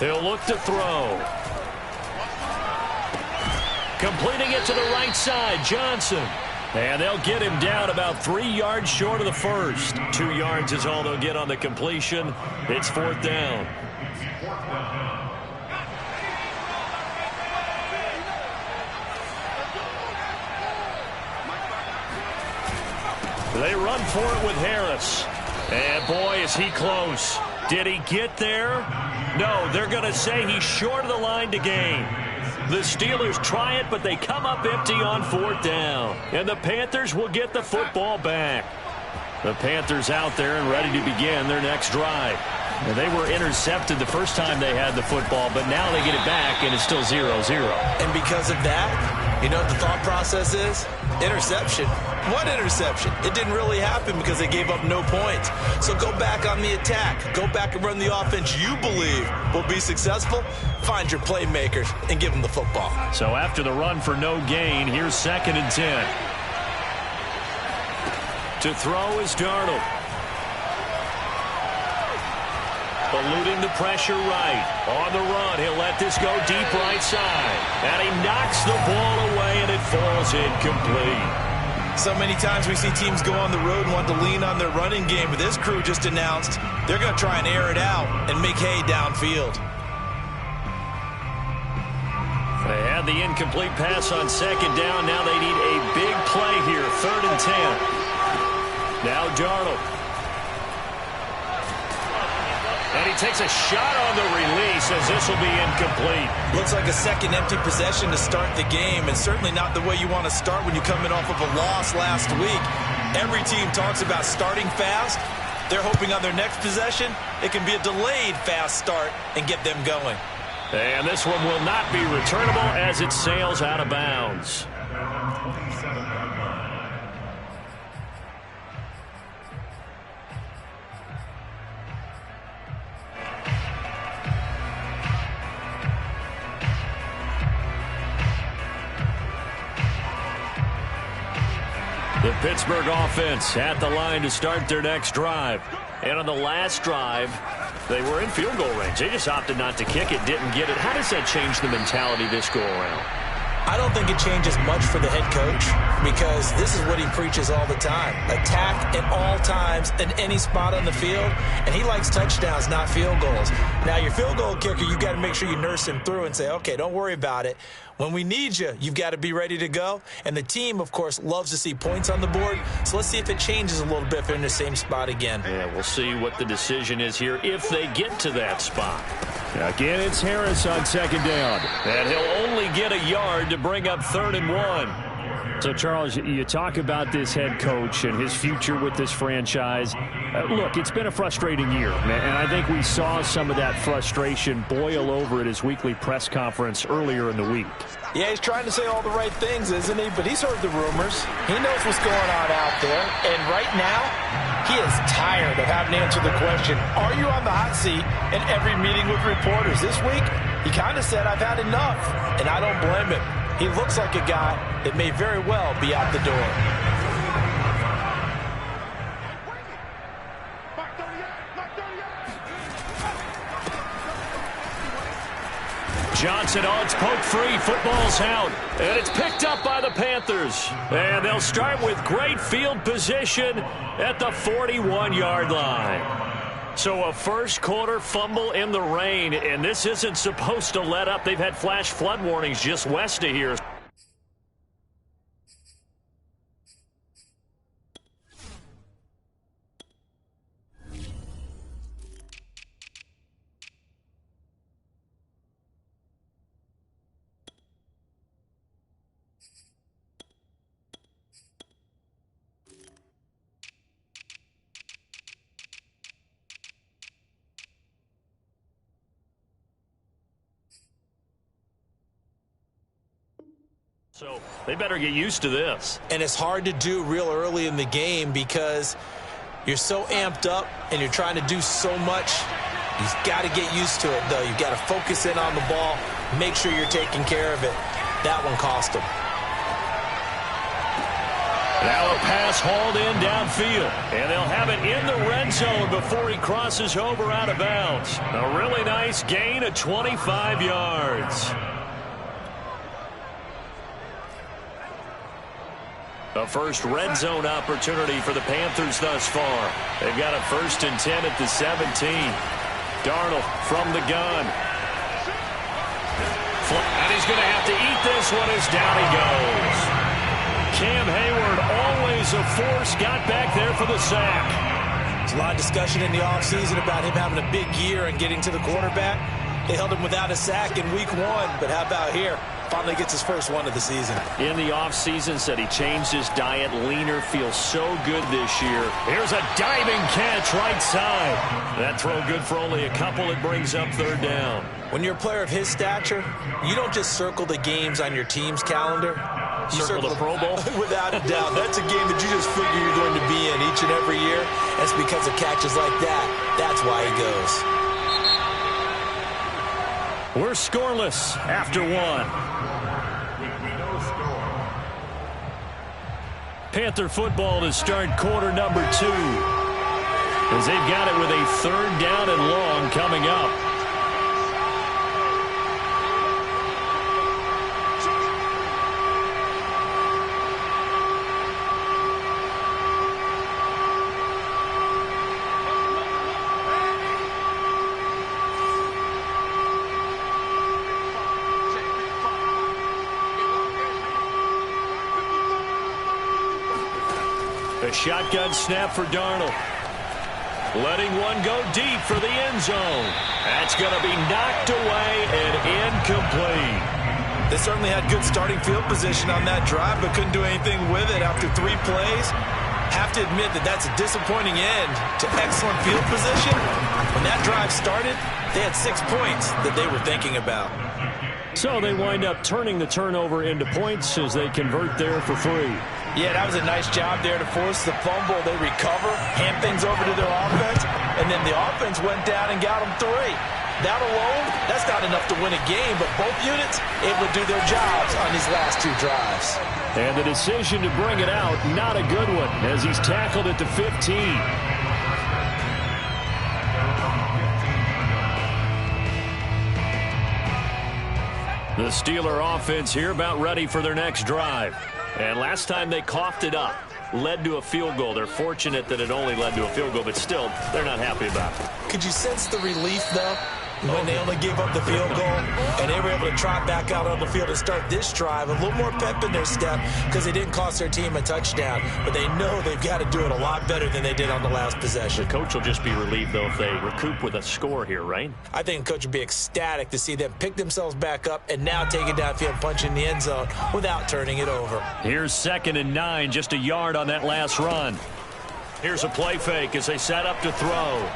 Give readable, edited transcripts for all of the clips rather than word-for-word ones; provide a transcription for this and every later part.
He'll look to throw. Completing it to the right side, Johnson. And they'll get him down about 3 yards short of the first. 2 yards is all they'll get on the completion. It's 4th down. They run for it with Harris. And boy, is he close. Did he get there? No, they're going to say he's short of the line to gain. The Steelers try it, but they come up empty on 4th down. And the Panthers will get the football back. The Panthers out there and ready to begin their next drive. And they were intercepted the first time they had the football, but now they get it back, and it's still 0-0. And because of that, you know what the thought process is? Interception. What interception? It didn't really happen because they gave up no points. So go back on the attack. Go back and run the offense you believe will be successful. Find your playmakers and give them the football. So after the run for no gain, here's 2nd and 10. To throw is Darnold. Eluding the pressure right. On the run, he'll let this go deep right side. And he knocks the ball away, and it falls incomplete. So many times we see teams go on the road and want to lean on their running game, but this crew just announced they're going to try and air it out and make hay downfield. They had the incomplete pass on 2nd down. Now they need a big play here, 3rd and 10. Now Darnold. And he takes a shot on the release as this will be incomplete. Looks like a second empty possession to start the game, and certainly not the way you want to start when you're coming off of a loss last week. Every team talks about starting fast. They're hoping on their next possession it can be a delayed fast start and get them going. And this one will not be returnable as it sails out of bounds. The Pittsburgh offense at the line to start their next drive. And on the last drive, they were in field goal range. They just opted not to kick it, didn't get it. How does that change the mentality this go around? I don't think it changes much for the head coach because this is what he preaches all the time. Attack at all times in any spot on the field, and he likes touchdowns, not field goals. Now, your field goal kicker, you've got to make sure you nurse him through and say, okay, don't worry about it. When we need you, you've got to be ready to go. And the team, of course, loves to see points on the board. So let's see if it changes a little bit if they're in the same spot again. Yeah, we'll see what the decision is here if they get to that spot. Again, it's Harris on 2nd down. And he'll only get a yard to bring up 3rd and 1. So, Charles, you talk about this head coach and his future with this franchise. Look, it's been a frustrating year, and I think we saw some of that frustration boil over at his weekly press conference earlier in the week. Yeah, he's trying to say all the right things, isn't he? But he's heard the rumors. He knows what's going on out there. And right now, he is tired of having to answer the question, are you on the hot seat in every meeting with reporters? This week, he kind of said, I've had enough. And I don't blame him. He looks like a guy that may very well be out the door. Johnson, oh, it's poked free. Football's out. And it's picked up by the Panthers. And they'll start with great field position at the 41-yard line. So a first-quarter fumble in the rain, and this isn't supposed to let up. They've had flash flood warnings just west of here. So they better get used to this. And it's hard to do real early in the game because you're so amped up and you're trying to do so much. You've got to get used to it, though. You've got to focus in on the ball, make sure you're taking care of it. That one cost him. Now a pass hauled in downfield. And they'll have it in the red zone before he crosses over out of bounds. A really nice gain of 25 yards. A first red zone opportunity for the Panthers thus far. They've got a 1st and 10 at the 17. Darnold from the gun. And he's going to have to eat this one as down he goes. Cam Hayward, always a force, got back there for the sack. There's a lot of discussion in the offseason about him having a big year and getting to the quarterback. They held him without a sack in week 1, but how about here? Finally gets his first one of the season. In the offseason, said he changed his diet, leaner, feels so good this year. Here's a diving catch right side. That throw good for only a couple. It brings up 3rd down. When you're a player of his stature, you don't just circle the games on your team's calendar. You circle the Pro Bowl? Without a doubt. That's a game that you just figure you're going to be in each and every year. That's because of catches like that. That's why he goes. We're scoreless after 1. Panther football to start quarter number 2. As they've got it with a 3rd down and long coming up. A shotgun snap for Darnold. Letting one go deep for the end zone. That's going to be knocked away and incomplete. They certainly had good starting field position on that drive, but couldn't do anything with it after 3 plays. Have to admit that that's a disappointing end to excellent field position. When that drive started, they had 6 points that they were thinking about. So they wind up turning the turnover into points as they convert there for 3. Yeah, that was a nice job there to force the fumble. They recover, hand things over to their offense, and then the offense went down and got them 3. That alone, that's not enough to win a game, but both units able to do their jobs on these last 2 drives. And the decision to bring it out, not a good one, as he's tackled at the 15. The Steeler offense here about ready for their next drive. And last time they coughed it up, led to a field goal. They're fortunate that it only led to a field goal, but still, they're not happy about it. Could you sense the relief, though, when they only gave up the field goal and they were able to trot back out on the field and start this drive? A little more pep in their step because they didn't cost their team a touchdown, but they know they've got to do it a lot better than they did on the last possession. The coach will just be relieved, though, if they recoup with a score here, right? I think the coach would be ecstatic to see them pick themselves back up and now take it downfield and punch in the end zone without turning it over. Here's 2nd and 9, just a yard on that last run. Here's a play fake as they set up to throw.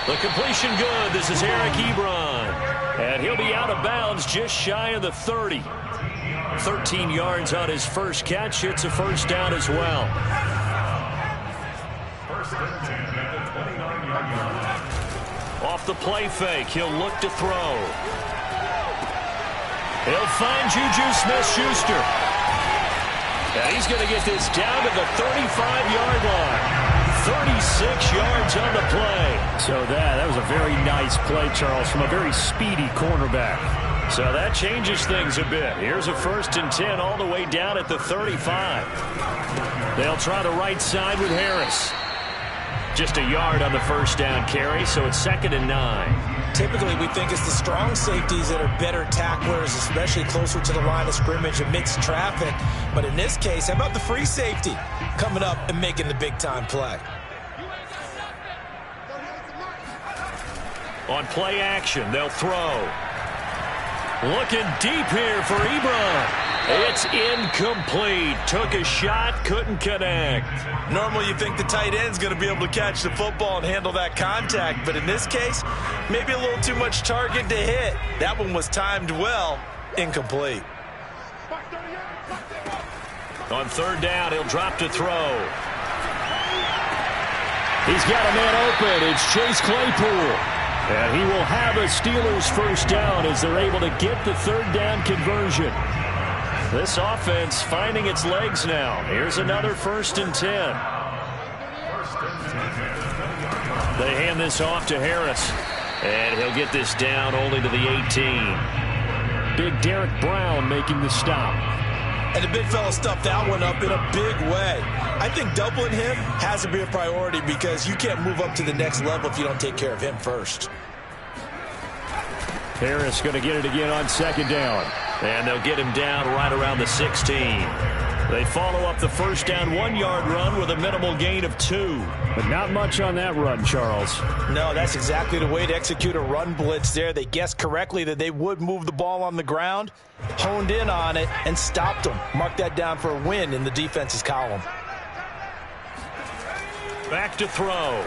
The completion good. This is Eric Ebron. And he'll be out of bounds just shy of the 30. 13 yards on his first catch. It's a 1st down as well. 1st and 10 at the 29-yard line. Off the play fake, he'll look to throw. He'll find Juju Smith-Schuster. And he's going to get this down to the 35-yard line. 36 yards on the play. So that was a very nice play, Charles, from a very speedy cornerback. So that changes things a bit. Here's a 1st and 10 all the way down at the 35. They'll try the right side with Harris. Just a yard on the 1st down carry, so it's 2nd and 9. Typically, we think it's the strong safeties that are better tacklers, especially closer to the line of scrimmage amidst traffic. But in this case, how about the free safety coming up and making the big-time play? On play action, they'll throw. Looking deep here for Ebron. It's incomplete. Took a shot, couldn't connect. Normally you think the tight end's going to be able to catch the football and handle that contact, but in this case, maybe a little too much target to hit. That one was timed well, incomplete. On 3rd down, he'll drop to throw. He's got a man open. It's Chase Claypool. And he will have a Steelers 1st down as they're able to get the 3rd down conversion. This offense finding its legs now. Here's another 1st and 10. They hand this off to Harris. And he'll get this down only to the 18. Big Derek Brown making the stop. And the big fella stuffed that one up in a big way. I think doubling him has to be a priority because you can't move up to the next level if you don't take care of him first. Harris going to get it again on 2nd down. And they'll get him down right around the 16. They follow up the 1st down 1-yard run with a minimal gain of 2. But not much on that run, Charles. No, that's exactly the way to execute a run blitz there. They guessed correctly that they would move the ball on the ground, honed in on it, and stopped them. Mark that down for a win in the defense's column. Back to throw.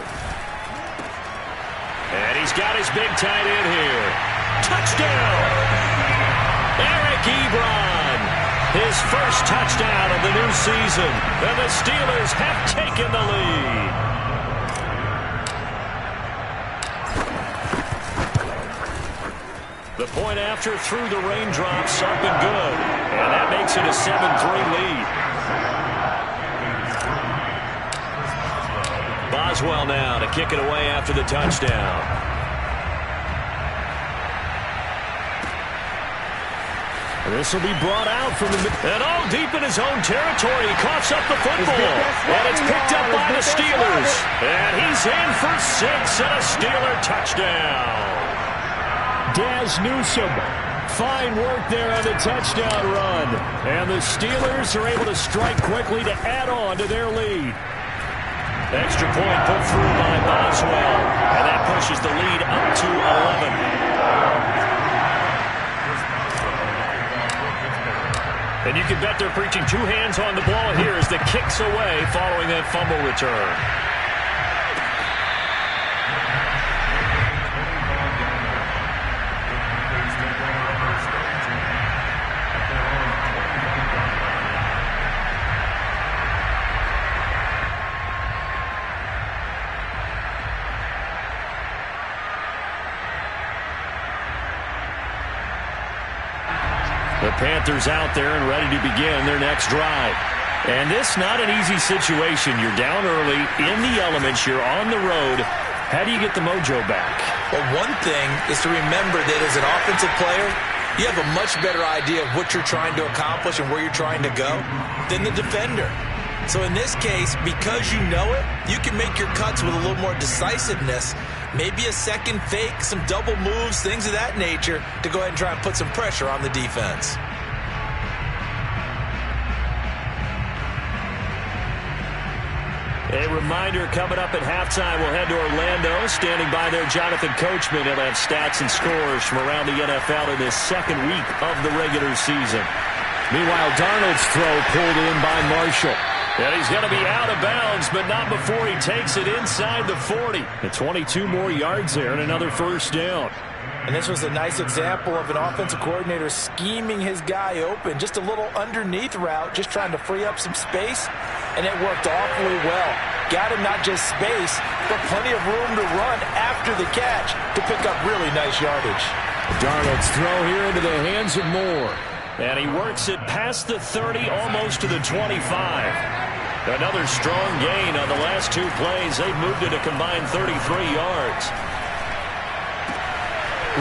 And he's got his big tight end here. Touchdown! Eric Ebron. His first touchdown of the new season. And the Steelers have taken the lead. The point after through the raindrops up and good. And that makes it a 7-3 lead. Boswell now to kick it away after the touchdown. This will be brought out from the and all deep in his own territory. He coughs up the football. And it's picked up by the Steelers. And he's in for 6 and a Steeler touchdown. Daz Newsome. Fine work there on the touchdown run. And the Steelers are able to strike quickly to add on to their lead. Extra point put through by Boswell. And that pushes the lead up to 11. And you can bet they're preaching 2 hands on the ball here as the kick's away following that fumble return. The Panthers out there and ready to begin their next drive. And this not an easy situation. You're down early, in the elements, you're on the road. How do you get the mojo back? Well, one thing is to remember that as an offensive player, you have a much better idea of what you're trying to accomplish and where you're trying to go than the defender. So in this case, because you know it, you can make your cuts with a little more decisiveness. Maybe a second fake, some double moves, things of that nature to go ahead and try and put some pressure on the defense. A reminder coming up at halftime, we'll head to Orlando. Standing by there, Jonathan Coachman. He'll have stats and scores from around the NFL in this 2nd week of the regular season. Meanwhile, Darnold's throw pulled in by Marshall. And he's going to be out of bounds, but not before he takes it inside the 40. And 22 more yards there and another 1st down. And this was a nice example of an offensive coordinator scheming his guy open. Just a little underneath route, just trying to free up some space. And it worked awfully well. Got him not just space, but plenty of room to run after the catch to pick up really nice yardage. Darnold's throw here into the hands of Moore. And he works it past the 30, almost to the 25. Another strong gain on the last 2 plays. They've moved it a combined 33 yards.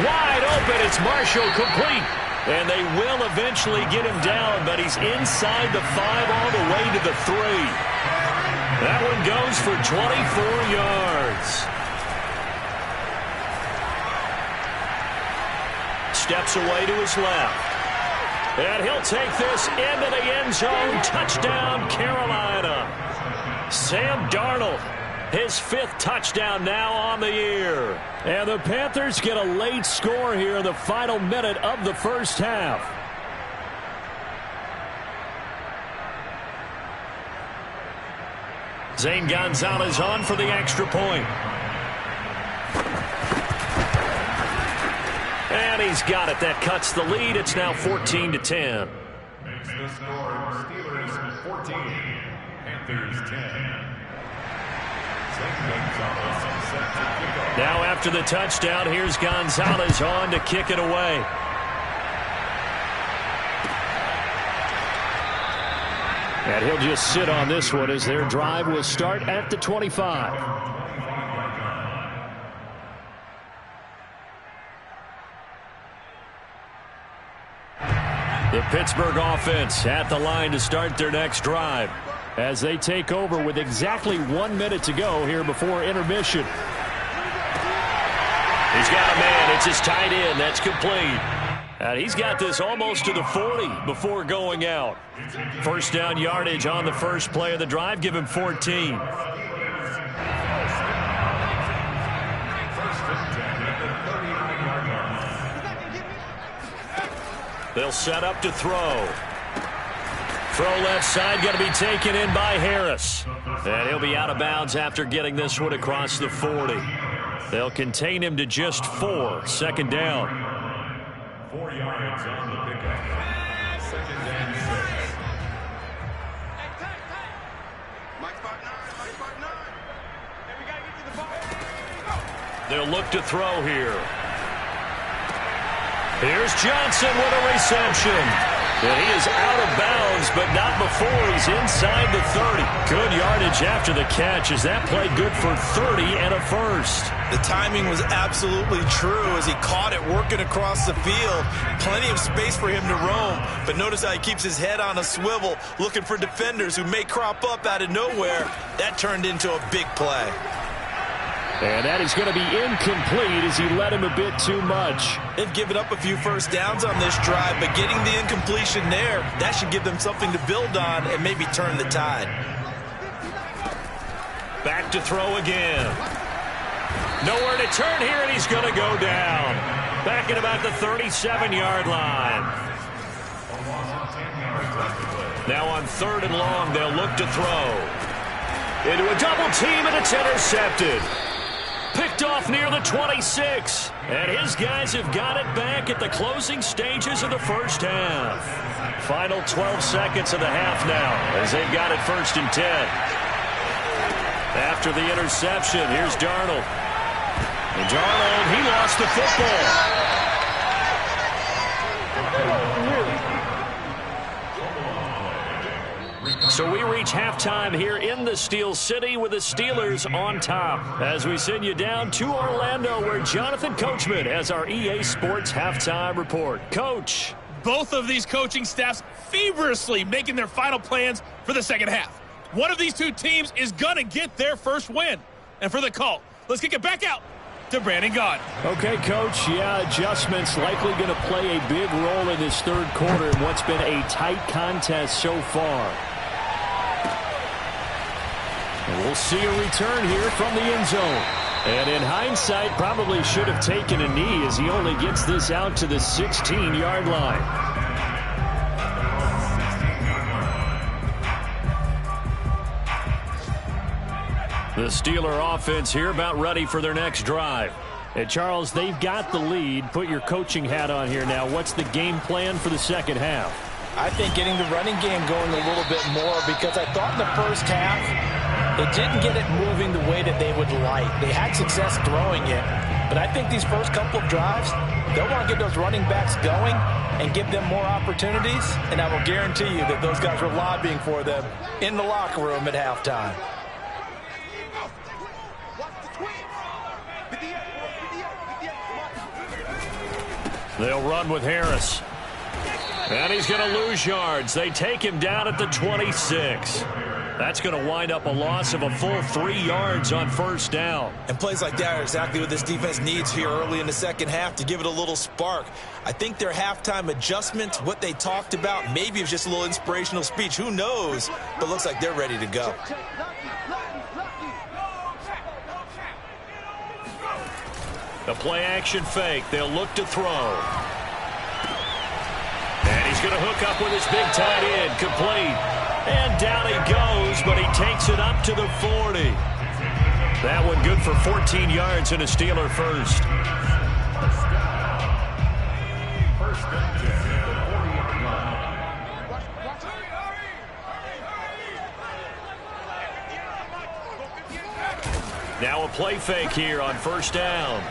Wide open, it's Marshall, complete. And they will eventually get him down, but he's inside the 5 all the way to the 3. That one goes for 24 yards. Steps away to his left. And he'll take this into the end zone. Touchdown, Carolina. Sam Darnold, his 5th touchdown now on the year. And the Panthers get a late score here in the final minute of the 1st half. Zane Gonzalez on for the extra point. And he's got it. That cuts the lead. It's now 14-10. Makes the score Steelers 14, Panthers 10. Now after the touchdown, here's Gonzalez on to kick it away. And he'll just sit on this one as their drive will start at the 25. The Pittsburgh offense at the line to start their next drive as they take over with exactly 1 minute to go here before intermission. He's got a man. It's his tight end. That's complete. And he's got this almost to the 40 before going out. First down yardage on the first play of the drive. Give him 14. They'll set up to throw. Throw left side, going to be taken in by Harris. And he'll be out of bounds after getting this one across the 40. They'll contain him to just 4. Second down. 4 yards on the pickup. Second and 6. They'll look to throw here. Here's Johnson with a reception. And he is out of bounds, but not before he's inside the 30. Good yardage after the catch as that play good for 30 and a first. The timing was absolutely true as he caught it working across the field. Plenty of space for him to roam, but notice how he keeps his head on a swivel looking for defenders who may crop up out of nowhere. That turned into a big play. And that is going to be incomplete as he led him a bit too much. They've given up a few first downs on this drive, but getting the incompletion there, that should give them something to build on and maybe turn the tide. Back to throw again. Nowhere to turn here, and he's going to go down. Back at about the 37-yard line. Now on 3rd and long, they'll look to throw. Into a double team, and it's intercepted. Picked off near the 26. And his guys have got it back at the closing stages of the first half. Final 12 seconds of the half now as they've got it 1st and 10. After the interception, here's Darnold. And Darnold, he lost the football. So we reach halftime here in the Steel City with the Steelers on top as we send you down to Orlando where Jonathan Coachman has our EA Sports halftime report. Coach. Both of these coaching staffs feverishly making their final plans for the second half. One of these two teams is going to get their first win. And for the call, let's kick it back out to Brandon Gaudin. Okay, Coach. Yeah, adjustments likely going to play a big role in this third quarter in what's been a tight contest so far. And we'll see a return here from the end zone. And in hindsight, probably should have taken a knee as he only gets this out to the 16-yard line. The Steeler offense here about ready for their next drive. And Charles, they've got the lead. Put your coaching hat on here now. What's the game plan for the second half? I think getting the running game going a little bit more because I thought in the first half they didn't get it moving the way that they would like. They had success throwing it, but I think these first couple of drives, they'll want to get those running backs going and give them more opportunities, and I will guarantee you that those guys were lobbying for them in the locker room at halftime. They'll run with Harris. And he's going to lose yards. They take him down at the 26. That's going to wind up a loss of a full 3 yards on first down. And plays like that are exactly what this defense needs here early in the second half to give it a little spark. I think their halftime adjustments, what they talked about, maybe it's just a little inspirational speech. Who knows? But looks like they're ready to go. The play-action fake. They'll look to throw. And he's going to hook up with his big tight end. Complete. And down he goes, but he takes it up to the 40. That one good for 14 yards and a Steeler first. First and 10 at the 40-yard line. Now a play fake here on first down.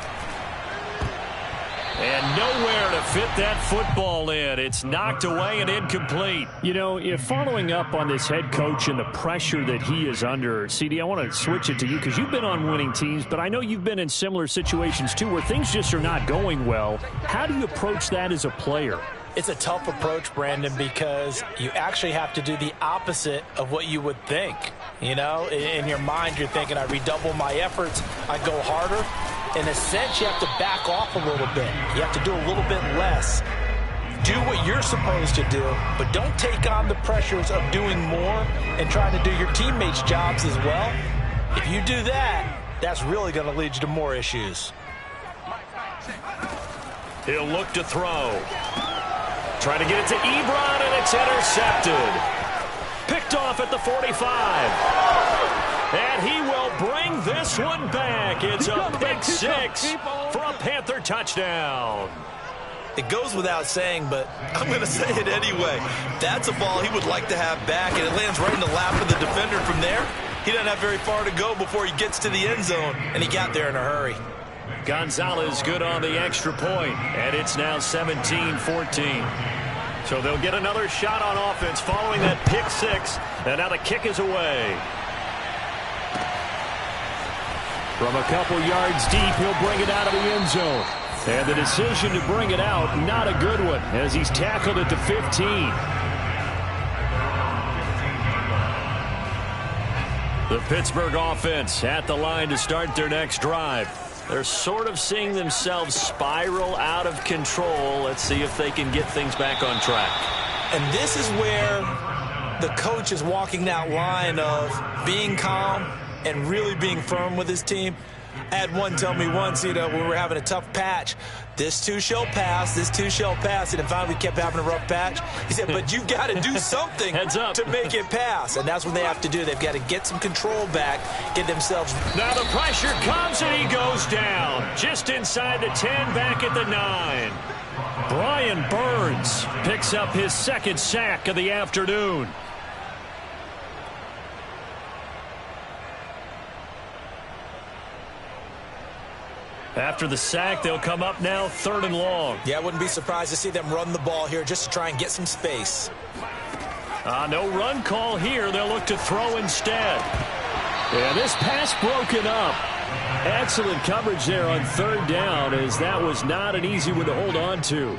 And nowhere to fit that football in. It's knocked away and incomplete. You know, if following up on this head coach and the pressure that he is under, CD, I want to switch it to you because you've been on winning teams, but I know you've been in similar situations too where things just are not going well. How do you approach that as a player? It's a tough approach, Brandon, because you actually have to do the opposite of what you would think. You know, in your mind, you're thinking, I redouble my efforts, I go harder. In a sense, you have to back off a little bit. You have to do a little bit less. Do what you're supposed to do, but don't take on the pressures of doing more and trying to do your teammates' jobs as well. If you do that, that's really going to lead you to more issues. He'll look to throw. Trying to get it to Ebron, and it's intercepted. Picked off at the 45. And he will bring this one back. It's a pick six for a Panther touchdown. It goes without saying, but I'm going to say it anyway. That's a ball he would like to have back, and it lands right in the lap of the defender from there. He doesn't have very far to go before he gets to the end zone, and he got there in a hurry. Gonzalez good on the extra point, and it's now 17-14. So they'll get another shot on offense following that pick six, and now the kick is away. From a couple yards deep, he'll bring it out of the end zone. And the decision to bring it out, not a good one, as he's tackled at the 15. The Pittsburgh offense at the line to start their next drive. They're sort of seeing themselves spiral out of control. Let's see if they can get things back on track. And this is where the coach is walking that line of being calm and really being firm with his team. I had one tell me once, when we were having a tough patch, this too shall pass, this too shall pass, and then finally we kept having a rough patch. He said, but you've got to do something to make it pass, and that's what they have to do. They've got to get some control back, get themselves. Now the pressure comes, and he goes down just inside the 10, back at the 9. Brian Burns picks up his second sack of the afternoon. After the sack, they'll come up now 3rd and long. Yeah, I wouldn't be surprised to see them run the ball here just to try and get some space. No run call here. They'll look to throw instead. Yeah, this pass broken up. Excellent coverage there on 3rd down, as that was not an easy one to hold on to.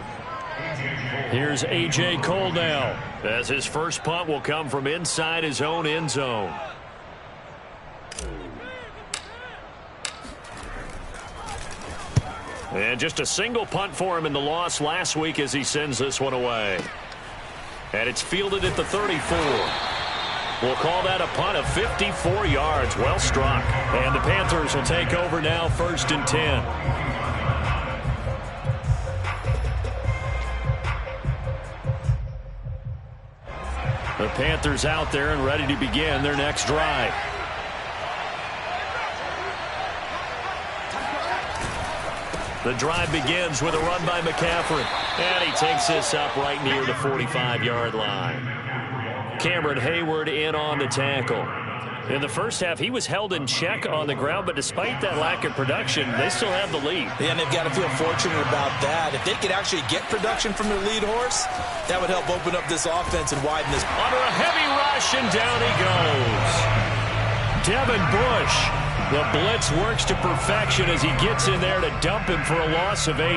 Here's A.J. Cole now, as his first punt will come from inside his own end zone. And just a single punt for him in the loss last week as he sends this one away. And it's fielded at the 34. We'll call that a punt of 54 yards. Well struck. And the Panthers will take over now, 1st and 10. The Panthers out there and ready to begin their next drive. The drive begins with a run by McCaffrey. And he takes this up right near the 45-yard line. Cameron Hayward in on the tackle. In the first half, he was held in check on the ground, but despite that lack of production, they still have the lead. Yeah, and they've got to feel fortunate about that. If they could actually get production from their lead horse, that would help open up this offense and widen this. Under a heavy rush, and down he goes. Devin Bush. The blitz works to perfection as he gets in there to dump him for a loss of 8.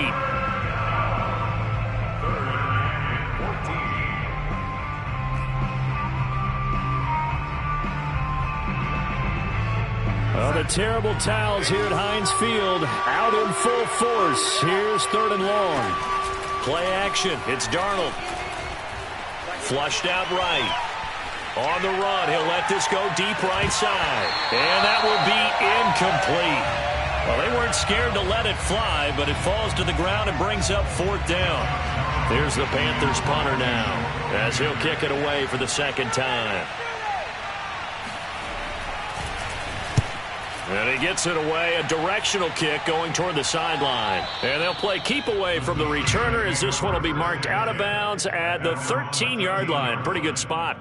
Well, the terrible towels here at Heinz Field out in full force. Here's 3rd and long. Play action. It's Darnold. Flushed out right. On the run, he'll let this go deep right side. And that will be incomplete. Well, they weren't scared to let it fly, but it falls to the ground and brings up 4th down. There's the Panthers punter now, as he'll kick it away for the 2nd time. And he gets it away, a directional kick going toward the sideline. And they'll play keep away from the returner, as this one will be marked out of bounds at the 13-yard line. Pretty good spot.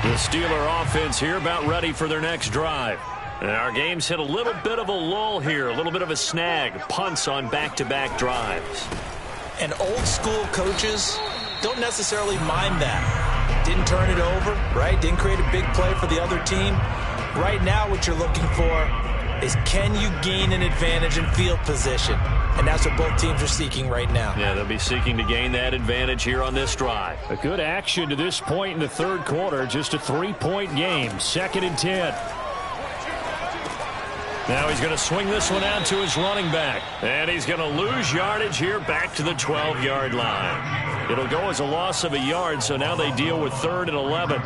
The Steeler offense here about ready for their next drive. And our game's hit a little bit of a lull here, a little bit of a snag. Punts on back-to-back drives. And old school coaches don't necessarily mind that. Didn't turn it over, right? Didn't create a big play for the other team. Right now what you're looking for is, can you gain an advantage in field position? And that's what both teams are seeking right now. Yeah, they'll be seeking to gain that advantage here on this drive. A good action to this point in the third quarter. Just a 3-point game. 2nd and 10. Now he's going to swing this one out to his running back. And he's going to lose yardage here back to the 12-yard line. It'll go as a loss of a yard, so now they deal with 3rd and 11.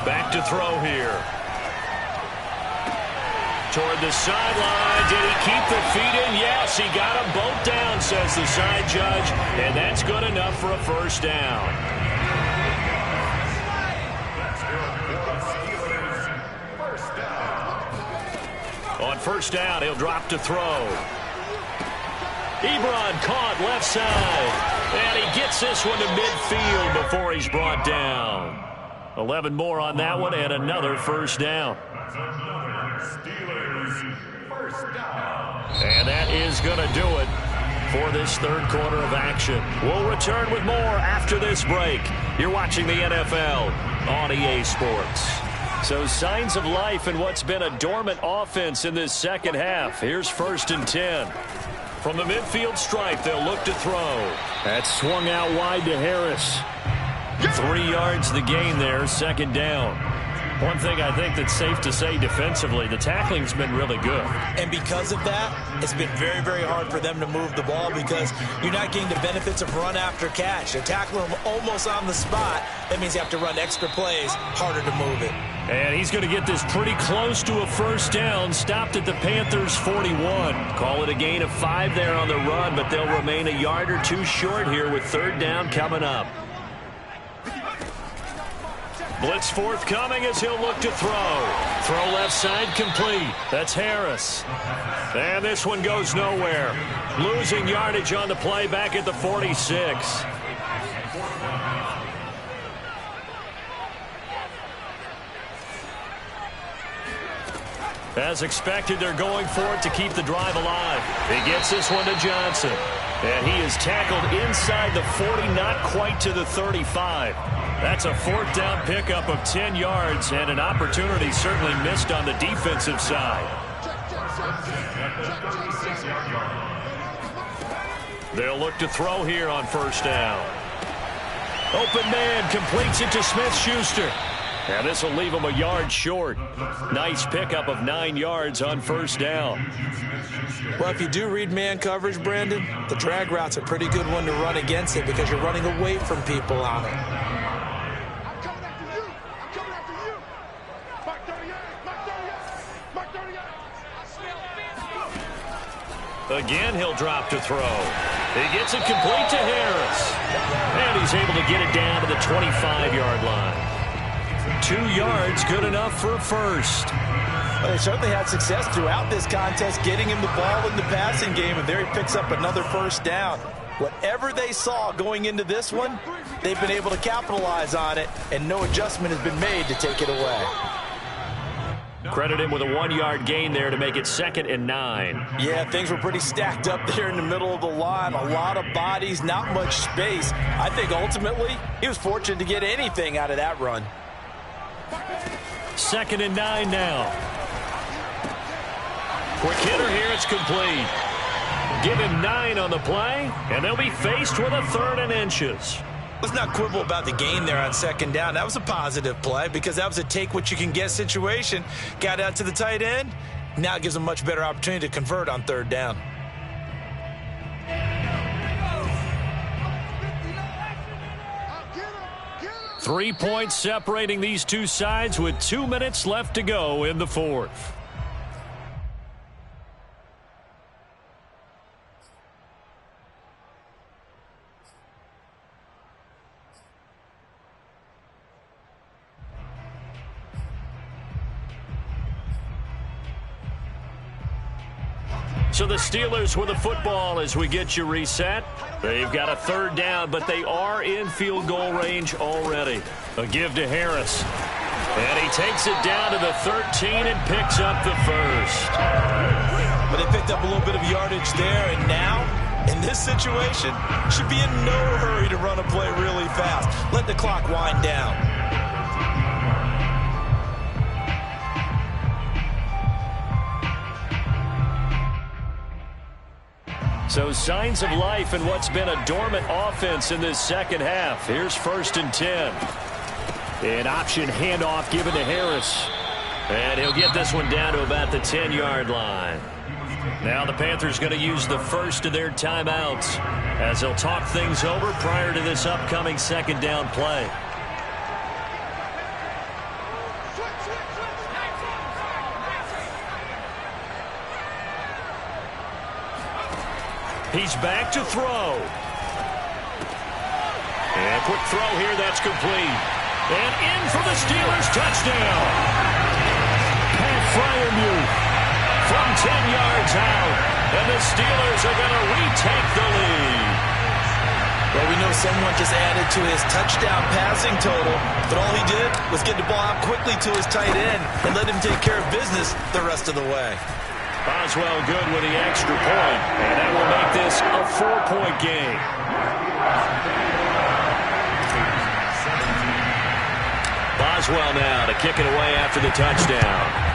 Back to throw here. Toward the sideline. Did he keep the feet in? Yes, he got them both down, says the side judge. And that's good enough for a first down. On first down, he'll drop to throw. Ebron caught left side. And he gets this one to midfield before he's brought down. 11 more on that one and another first down. And that is going to do it for this third quarter of action. We'll return with more after this break. You're watching the NFL on EA Sports. So signs of life in what's been a dormant offense in this second half. Here's 1st and 10. From the midfield stripe, they'll look to throw. That's swung out wide to Harris. 3 yards the gain there, 2nd down. One thing I think that's safe to say defensively, the tackling's been really good. And because of that, it's been very, very hard for them to move the ball because you're not getting the benefits of run after catch. They're tackling them almost on the spot. That means you have to run extra plays, harder to move it. And he's going to get this pretty close to a first down, stopped at the Panthers' 41. Call it a gain of 5 there on the run, but they'll remain a yard or 2 short here with 3rd down coming up. Blitz forthcoming as he'll look to throw. Throw left side complete. That's Harris. And this one goes nowhere. Losing yardage on the play back at the 46. As expected, they're going for it to keep the drive alive. He gets this one to Johnson. And he is tackled inside the 40, not quite to the 35. That's a 4th down pickup of 10 yards and an opportunity certainly missed on the defensive side. They'll look to throw here on first down. Open man completes it to Smith-Schuster. And this will leave him a yard short. Nice pickup of 9 yards on first down. Well, if you do read man coverage, Brandon, the drag route's a pretty good one to run against it because you're running away from people on it. Again, he'll drop to throw. He gets it complete to Harris. And he's able to get it down to the 25-yard line. 2 yards, good enough for a first. Well, they certainly had success throughout this contest getting him the ball in the passing game, and there he picks up another first down. Whatever they saw going into this one, they've been able to capitalize on it, and no adjustment has been made to take it away. Credit him with a 1-yard gain there to make it 2nd and 9. Yeah, things were pretty stacked up there in the middle of the line. A lot of bodies, not much space. I think ultimately he was fortunate to get anything out of that run. 2nd and 9 now. Quick hitter here, it's complete. Give him 9 on the play, and they'll be faced with a 3rd and inches. Let's not quibble about the gain there on 2nd down. That was a positive play because that was a take-what-you-can-get situation. Got out to the tight end. Now it gives them a much better opportunity to convert on 3rd down. Three points separating these two sides with 2 minutes left to go in the fourth. So the Steelers with the football as we get you reset. They've got a 3rd down, but they are in field goal range already. A give to Harris. And he takes it down to the 13 and picks up the first. But they picked up a little bit of yardage there, and now, in this situation, should be in no hurry to run a play really fast. Let the clock wind down. So signs of life in what's been a dormant offense in this second half. Here's 1st and 10. An option handoff given to Harris. And he'll get this one down to about the 10-yard line. Now the Panthers going to use the first of their timeouts as they'll talk things over prior to this upcoming second down play. He's back to throw. And quick throw here, that's complete. And in for the Steelers, touchdown. Pat Fryermuth from 10 yards out. And the Steelers are going to retake the lead. Well, we know someone just added to his touchdown passing total, but all he did was get the ball out quickly to his tight end and let him take care of business the rest of the way. Boswell good with the extra point, and that will make this a 4-point game. Boswell now to kick it away after the touchdown.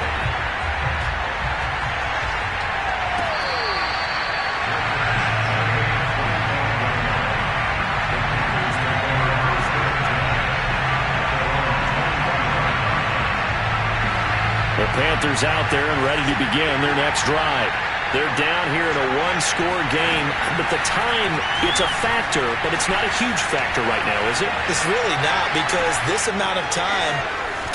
The Panthers out there and ready to begin their next drive. They're down here in a one-score game, but the time, it's a factor, but it's not a huge factor right now, is it? It's really not, because this amount of time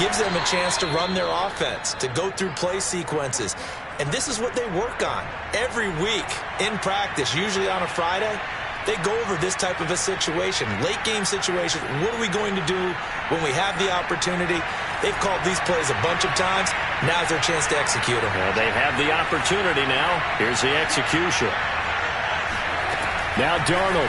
gives them a chance to run their offense, to go through play sequences. And this is what they work on every week in practice, usually on a Friday. They go over this type of a situation, late-game situation. What are we going to do when we have the opportunity? They've called these plays a bunch of times. Now's their chance to execute them. Well, they have the opportunity now. Here's the execution. Now Darnold.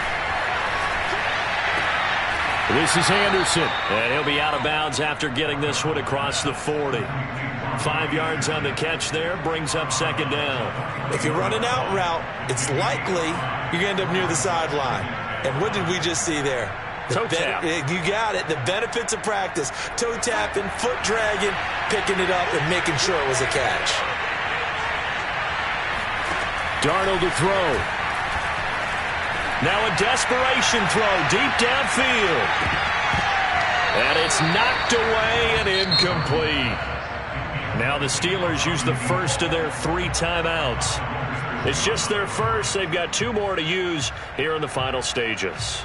This is Anderson. And he'll be out of bounds after getting this one across the 40. 5 yards on the catch there, brings up second down. If you run an out route, it's likely you're going to end up near the sideline. And what did we just see there? Toe tap. You got it. The benefits of practice. Toe tapping, foot dragging, picking it up, and making sure it was a catch. Darnold to throw. Now a desperation throw deep downfield. And it's knocked away and incomplete. Now the Steelers use the first of their 3 timeouts. It's just their first. They've got 2 more to use here in the final stages.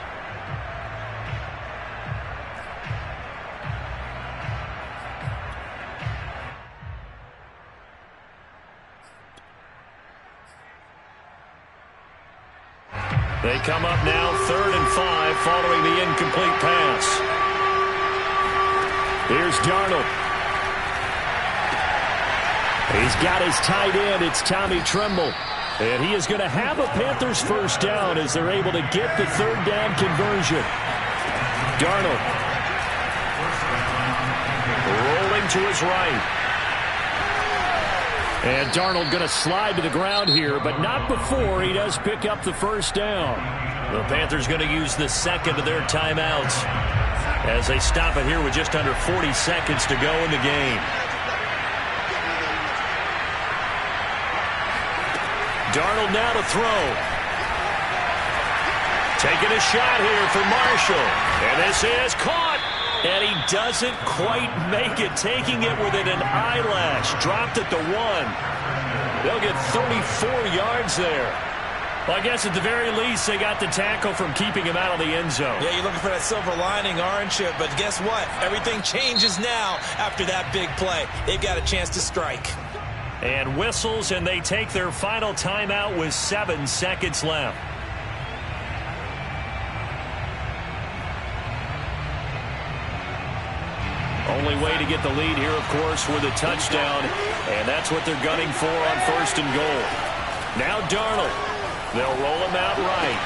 They come up now 3rd and 5 following the incomplete pass. Here's Darnold. He's got his tight end. It's Tommy Tremble. And he is going to have a Panthers first down as they're able to get the 3rd down conversion. Darnold. Rolling to his right. And Darnold going to slide to the ground here, but not before he does pick up the first down. The Panthers going to use the second of their timeouts as they stop it here with just under 40 seconds to go in the game. Darnold now to throw. Taking a shot here for Marshall. And this is caught. And he doesn't quite make it, taking it within an eyelash. Dropped at the 1. They'll get 34 yards there. Well, I guess at the very least, they got the tackle from keeping him out of the end zone. Yeah, you're looking for that silver lining, aren't you? But guess what? Everything changes now after that big play. They've got a chance to strike. And whistles, and they take their final timeout with 7 seconds left. Only way to get the lead here, of course, with a touchdown. And that's what they're gunning for on 1st and goal. Now Darnold. They'll roll him out right.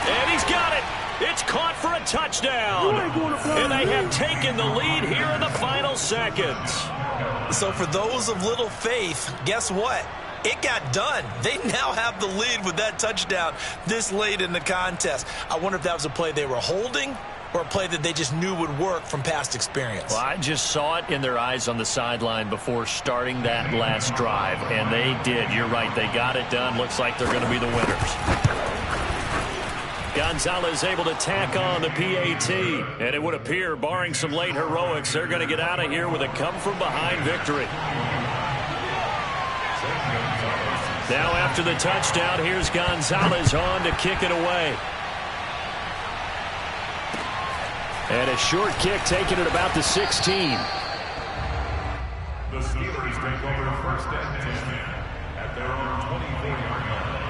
And he's got it. It's caught for a touchdown. And they have taken the lead here in the final seconds. So for those of little faith, guess what? It got done. They now have the lead with that touchdown this late in the contest. I wonder if that was a play they were holding or a play that they just knew would work from past experience. Well, I just saw it in their eyes on the sideline before starting that last drive, and they did. You're right. They got it done. Looks like they're going to be the winners. Gonzalez able to tack on the PAT, and it would appear, barring some late heroics, they're going to get out of here with a come-from-behind victory. Now after the touchdown, here's Gonzalez on to kick it away. And a short kick taken at about the 16. The Steelers take over first and 10 at their own 24-yard line.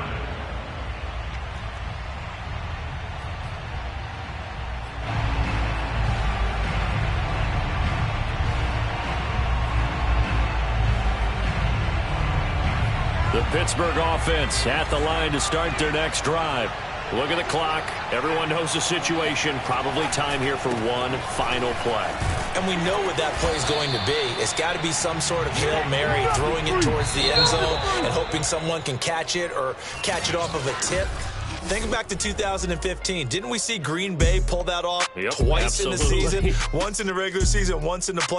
The Pittsburgh offense at the line to start their next drive. Look at the clock. Everyone knows the situation. Probably time here for one final play. And we know what that play is going to be. It's got to be some sort of Hail Mary, throwing it towards the end zone and hoping someone can catch it or catch it off of a tip. Think back to 2015. Didn't we see Green Bay pull that off twice in the season? Once in the regular season, once in the play.